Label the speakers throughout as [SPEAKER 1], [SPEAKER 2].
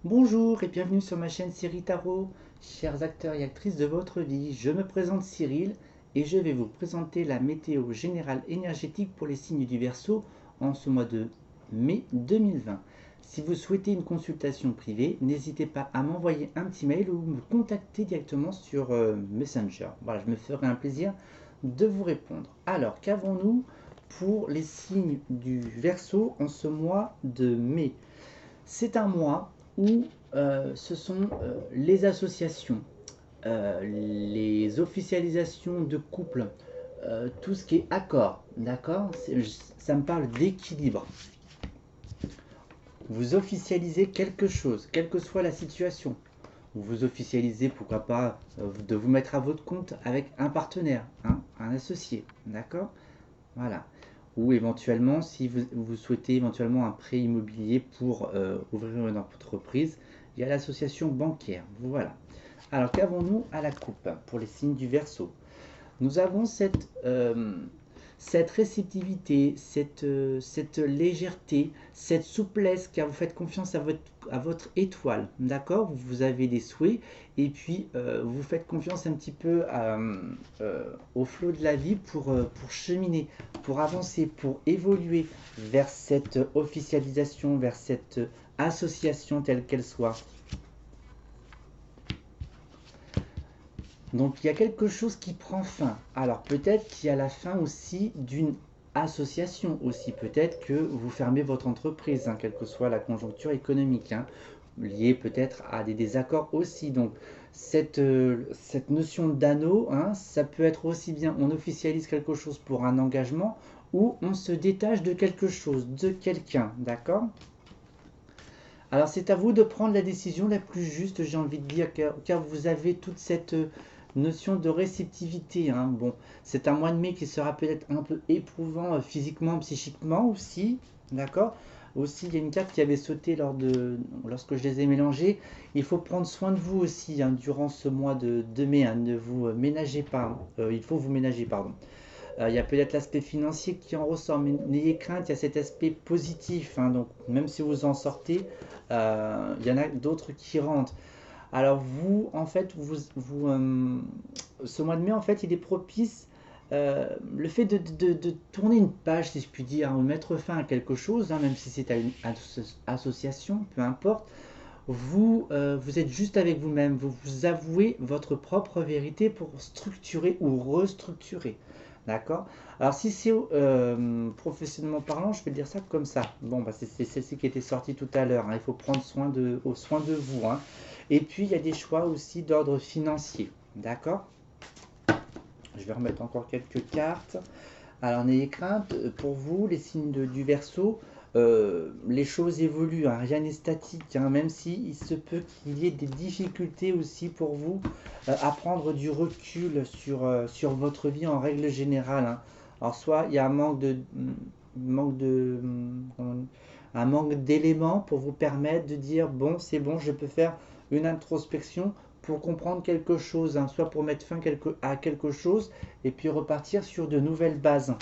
[SPEAKER 1] Bonjour et bienvenue sur ma chaîne Cyril Tarot. Chers acteurs et actrices de votre vie, je me présente Cyril et je vais vous présenter la météo générale énergétique pour les signes du Verseau en ce mois de mai 2020. Si vous souhaitez une consultation privée, n'hésitez pas à m'envoyer un petit mail ou me contacter directement sur Messenger. Voilà, je me ferai un plaisir de vous répondre. Alors, qu'avons-nous pour les signes du Verseau en ce mois de mai? C'est un mois où ce sont les associations, les officialisations de couple, tout ce qui est accord, d'accord? Ça me parle d'équilibre. Vous officialisez quelque chose, quelle que soit la situation. Vous officialisez, pourquoi pas, de vous mettre à votre compte avec un partenaire, hein, un associé, d'accord? Voilà. Ou éventuellement, si vous souhaitez éventuellement un prêt immobilier pour ouvrir une entreprise, il y a l'association bancaire. Voilà. Alors qu'avons-nous à la coupe pour les signes du Verseau? Nous avons cette réceptivité, cette légèreté, cette souplesse, car vous faites confiance à votre étoile, d'accord? Vous avez des souhaits, et puis vous faites confiance un petit peu au flot de la vie pour cheminer, pour avancer, pour évoluer vers cette officialisation, vers cette association telle qu'elle soit. Donc il y a quelque chose qui prend fin. Alors peut-être qu'il y a la fin aussi d'une association aussi. Peut-être que vous fermez votre entreprise, hein, quelle que soit la conjoncture économique, hein, liée peut-être à des désaccords aussi. Donc cette notion d'anneau, hein, ça peut être aussi bien on officialise quelque chose pour un engagement ou on se détache de quelque chose, de quelqu'un, d'accord? Alors c'est à vous de prendre la décision la plus juste, j'ai envie de dire, car vous avez toute cette notion de réceptivité, hein. Bon, c'est un mois de mai qui sera peut-être un peu éprouvant physiquement, psychiquement aussi, d'accord? Aussi, il y a une carte qui avait sauté lorsque je les ai mélangées. Il faut prendre soin de vous aussi, hein, durant ce mois de mai, hein. Ne vous ménagez pas, hein. Il faut vous ménager, pardon. Il y a peut-être l'aspect financier qui en ressort, mais n'ayez crainte, il y a cet aspect positif, hein. Donc même si vous en sortez, il y en a d'autres qui rentrent. Alors vous, en fait, ce mois de mai, en fait, il est propice. Le fait de tourner une page, si je puis dire, ou mettre fin à quelque chose, hein, même si c'est à une association, peu importe, vous êtes juste avec vous-même, vous vous avouez votre propre vérité pour structurer ou restructurer. D'accord? Alors si c'est professionnellement parlant, je peux dire ça comme ça. Bon, bah, c'est celle-ci qui était sortie tout à l'heure, hein. Il faut prendre soin de vous, hein. Et puis il y a des choix aussi d'ordre financier. D'accord? Je vais remettre encore quelques cartes. Alors n'ayez crainte, pour vous, les signes du Verseau, les choses évoluent, hein, rien n'est statique, hein, même si il se peut qu'il y ait des difficultés aussi pour vous à prendre du recul sur votre vie en règle générale, hein. Alors soit il y a manque de, un manque d'éléments pour vous permettre de dire bon c'est bon je peux faire une introspection pour comprendre quelque chose, hein, soit pour mettre fin à quelque chose et puis repartir sur de nouvelles bases.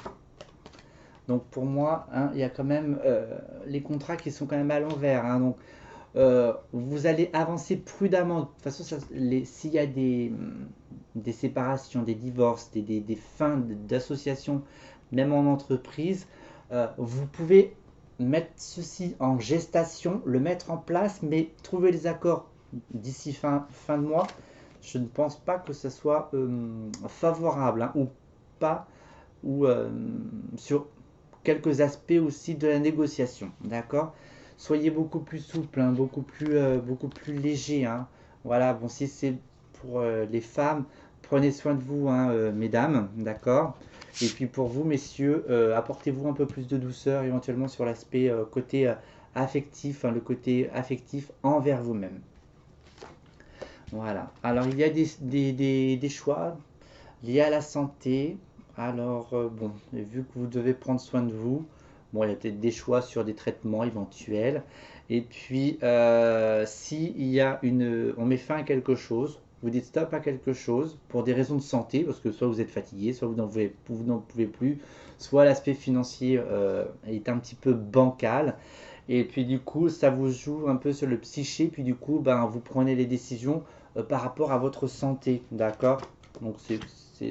[SPEAKER 1] Donc pour moi, hein, il y a quand même les contrats qui sont quand même à l'envers, hein. Donc vous allez avancer prudemment. De toute façon, s'il y a des séparations, des divorces, des fins d'associations, même en entreprise, vous pouvez mettre ceci en gestation, le mettre en place, mais trouver les accords d'ici fin de mois. Je ne pense pas que ce soit favorable, hein, ou pas, ou sur quelques aspects aussi de la négociation, d'accord? Soyez beaucoup plus souple, hein, beaucoup plus léger, hein. Voilà, bon, si c'est pour les femmes, prenez soin de vous, hein, mesdames, d'accord? Et puis pour vous, messieurs, apportez-vous un peu plus de douceur, éventuellement sur l'aspect côté affectif, hein, le côté affectif envers vous-même. Voilà. Alors, il y a des choix liés à la santé. Alors, bon, vu que vous devez prendre soin de vous, bon, il y a peut-être des choix sur des traitements éventuels. Et puis, si il y a on met fin à quelque chose, vous dites stop à quelque chose pour des raisons de santé, parce que soit vous êtes fatigué, soit vous n'en pouvez plus, soit l'aspect financier est un petit peu bancal. Et puis du coup, ça vous joue un peu sur le psyché, puis du coup, ben, vous prenez les décisions par rapport à votre santé, d'accord? Donc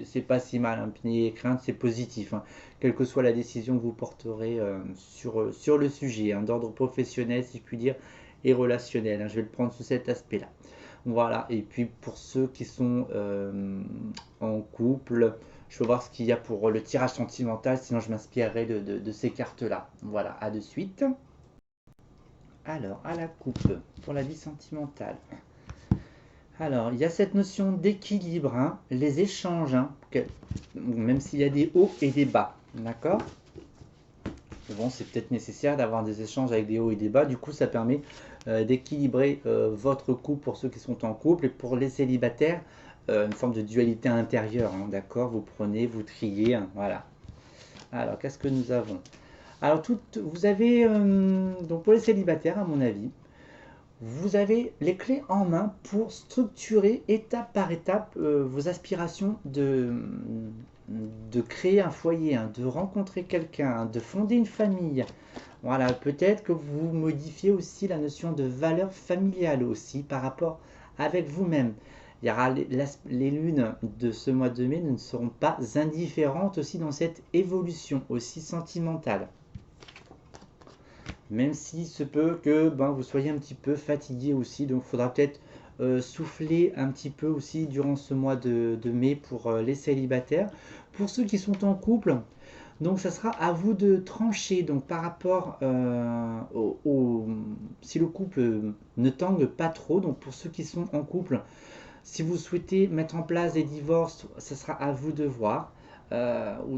[SPEAKER 1] c'est pas si mal, hein. Puis n'ayez crainte, c'est positif, hein. Quelle que soit la décision que vous porterez sur le sujet, hein, d'ordre professionnel, si je puis dire, et relationnel, hein. Je vais le prendre sous cet aspect-là. Voilà, et puis pour ceux qui sont en couple, je vais voir ce qu'il y a pour le tirage sentimental, sinon je m'inspirerai de ces cartes-là. Voilà, à de suite. Alors, à la coupe, pour la vie sentimentale. Alors, il y a cette notion d'équilibre, hein, les échanges, hein, même s'il y a des hauts et des bas, d'accord? Bon, c'est peut-être nécessaire d'avoir des échanges avec des hauts et des bas, du coup ça permet d'équilibrer votre couple pour ceux qui sont en couple, et pour les célibataires, une forme de dualité intérieure, hein, d'accord? Vous prenez, vous triez, hein, voilà. Alors, qu'est-ce que nous avons? Alors, vous avez, donc pour les célibataires, à mon avis, vous avez les clés en main pour structurer étape par étape vos aspirations de créer un foyer, hein, de rencontrer quelqu'un, hein, de fonder une famille. Voilà, peut-être que vous modifiez aussi la notion de valeur familiale aussi par rapport avec vous-même. Il y aura les lunes de ce mois de mai ne seront pas indifférentes aussi dans cette évolution aussi sentimentale. Même s'il se peut que vous soyez un petit peu fatigué aussi, donc il faudra peut-être souffler un petit peu aussi durant ce mois de mai pour les célibataires. Pour ceux qui sont en couple, donc ça sera à vous de trancher donc par rapport si le couple ne tangue pas trop, donc pour ceux qui sont en couple, si vous souhaitez mettre en place des divorces, ce sera à vous de voir, ou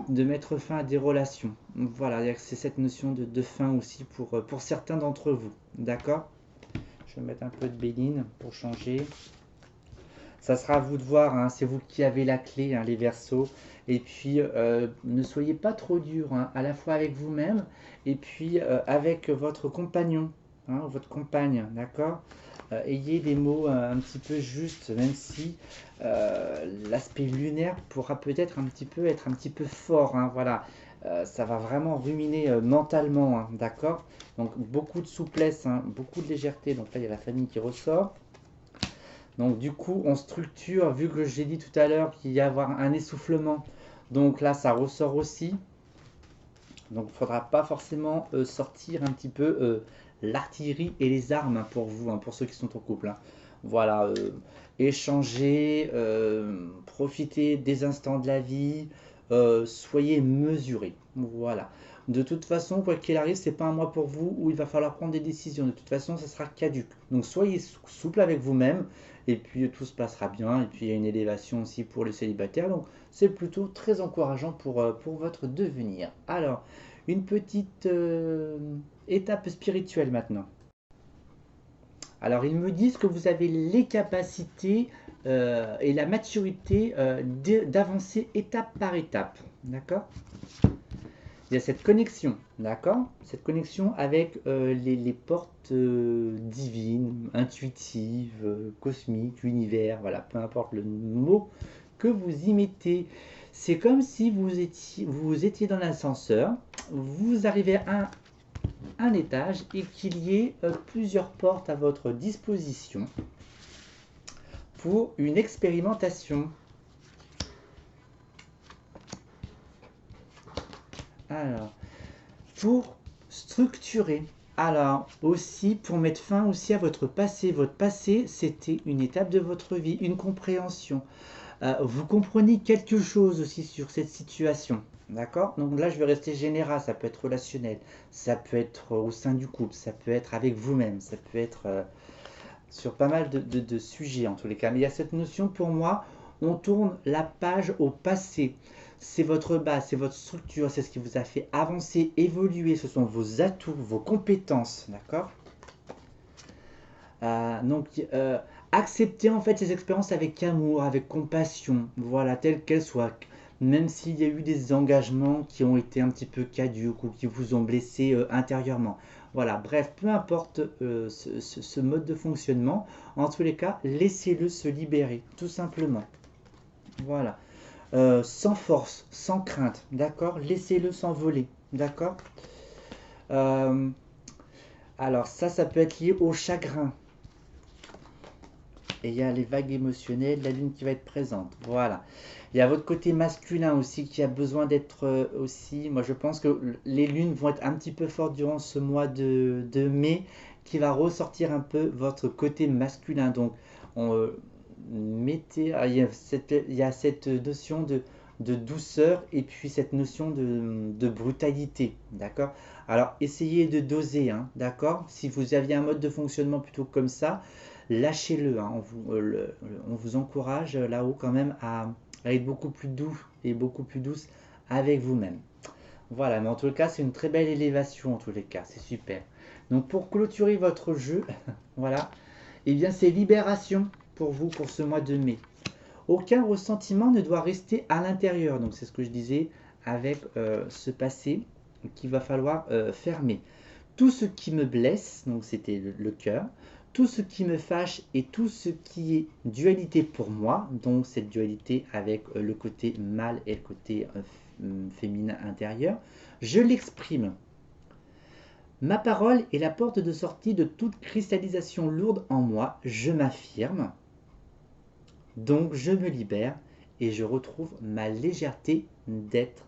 [SPEAKER 1] de mettre fin à des relations. Voilà, c'est cette notion de fin aussi pour certains d'entre vous. D'accord? Je vais mettre un peu de béline pour changer. Ça sera à vous de voir, hein, c'est vous qui avez la clé, hein, les Verseaux. Et puis, ne soyez pas trop dur, hein, à la fois avec vous-même et puis avec votre compagnon, hein, votre compagne, d'accord? Ayez des mots un petit peu justes, même si l'aspect lunaire pourra peut-être un petit peu être un petit peu fort, hein, voilà. Ça va vraiment ruminer mentalement, hein, d'accord? Donc beaucoup de souplesse, hein, beaucoup de légèreté. Donc là, il y a la famille qui ressort. Donc du coup, on structure, vu que j'ai dit tout à l'heure qu'il y a avoir un essoufflement. Donc là, ça ressort aussi. Donc il ne faudra pas forcément sortir un petit peu l'artillerie et les armes, hein, pour vous, hein, pour ceux qui sont en couple, hein. Voilà, échanger, profiter des instants de la vie, soyez mesurés. Voilà. De toute façon, quoi qu'il arrive, c'est pas un mois pour vous où il va falloir prendre des décisions. De toute façon, ça sera caduque. Donc soyez souple avec vous-même, et puis tout se passera bien. Et puis il y a une élévation aussi pour les célibataires. Donc c'est plutôt très encourageant pour votre devenir. Alors, une petite étape spirituelle maintenant. Alors, ils me disent que vous avez les capacités et la maturité d'avancer étape par étape. D'accord? Il y a cette connexion, d'accord? Cette connexion avec les portes divines, intuitives, cosmiques, univers, voilà, peu importe le mot que vous y mettez. C'est comme si vous étiez dans l'ascenseur, vous arrivez à un étage et qu'il y ait plusieurs portes à votre disposition pour une expérimentation. Alors, pour structurer. Alors, aussi, pour mettre fin aussi à votre passé. Votre passé, c'était une étape de votre vie, une compréhension. Vous comprenez quelque chose aussi sur cette situation. D'accord? Donc là, je vais rester général. Ça peut être relationnel, ça peut être au sein du couple, ça peut être avec vous-même, ça peut être sur pas mal de sujets en tous les cas. Mais il y a cette notion pour moi, on tourne la page au passé. C'est votre base, c'est votre structure, c'est ce qui vous a fait avancer, évoluer. Ce sont vos atouts, vos compétences. D'accord? Donc, accepter en fait ces expériences avec amour, avec compassion, voilà, telles qu'elles soient. Même s'il y a eu des engagements qui ont été un petit peu caduques ou qui vous ont blessé intérieurement. Voilà, bref, peu importe ce mode de fonctionnement, en tous les cas, laissez-le se libérer, tout simplement. Voilà. Sans force, sans crainte, d'accord? Laissez-le s'envoler, d'accord? Euh, Alors ça peut être lié au chagrin. Et il y a les vagues émotionnelles, la lune qui va être présente. Voilà. Il y a votre côté masculin aussi qui a besoin d'être aussi. Moi, je pense que les lunes vont être un petit peu fortes durant ce mois de mai, qui va ressortir un peu votre côté masculin. Donc, on, mettez. Il y a cette notion de douceur et puis cette notion de brutalité. D'accord? Alors, essayez de doser. Hein, d'accord? Si vous aviez un mode de fonctionnement plutôt comme ça, lâchez-le. Hein, on vous encourage là-haut quand même à être beaucoup plus doux et beaucoup plus douce avec vous-même. Voilà, mais en tout cas, c'est une très belle élévation en tous les cas, c'est super. Donc pour clôturer votre jeu, voilà, et bien c'est libération pour vous pour ce mois de mai. Aucun ressentiment ne doit rester à l'intérieur. Donc c'est ce que je disais avec ce passé qu'il va falloir fermer. Tout ce qui me blesse, donc c'était le cœur, tout ce qui me fâche et tout ce qui est dualité pour moi, donc cette dualité avec le côté mâle et le côté féminin intérieur, je l'exprime. Ma parole est la porte de sortie de toute cristallisation lourde en moi, je m'affirme, donc je me libère et je retrouve ma légèreté d'être.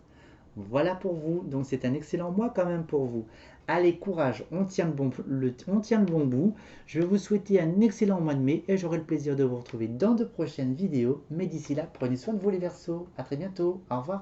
[SPEAKER 1] Voilà pour vous, donc c'est un excellent mois quand même pour vous. Allez, courage, on tient on tient le bon bout. Je vais vous souhaiter un excellent mois de mai et j'aurai le plaisir de vous retrouver dans de prochaines vidéos. Mais d'ici là, prenez soin de vous les Verseaux. À très bientôt, au revoir.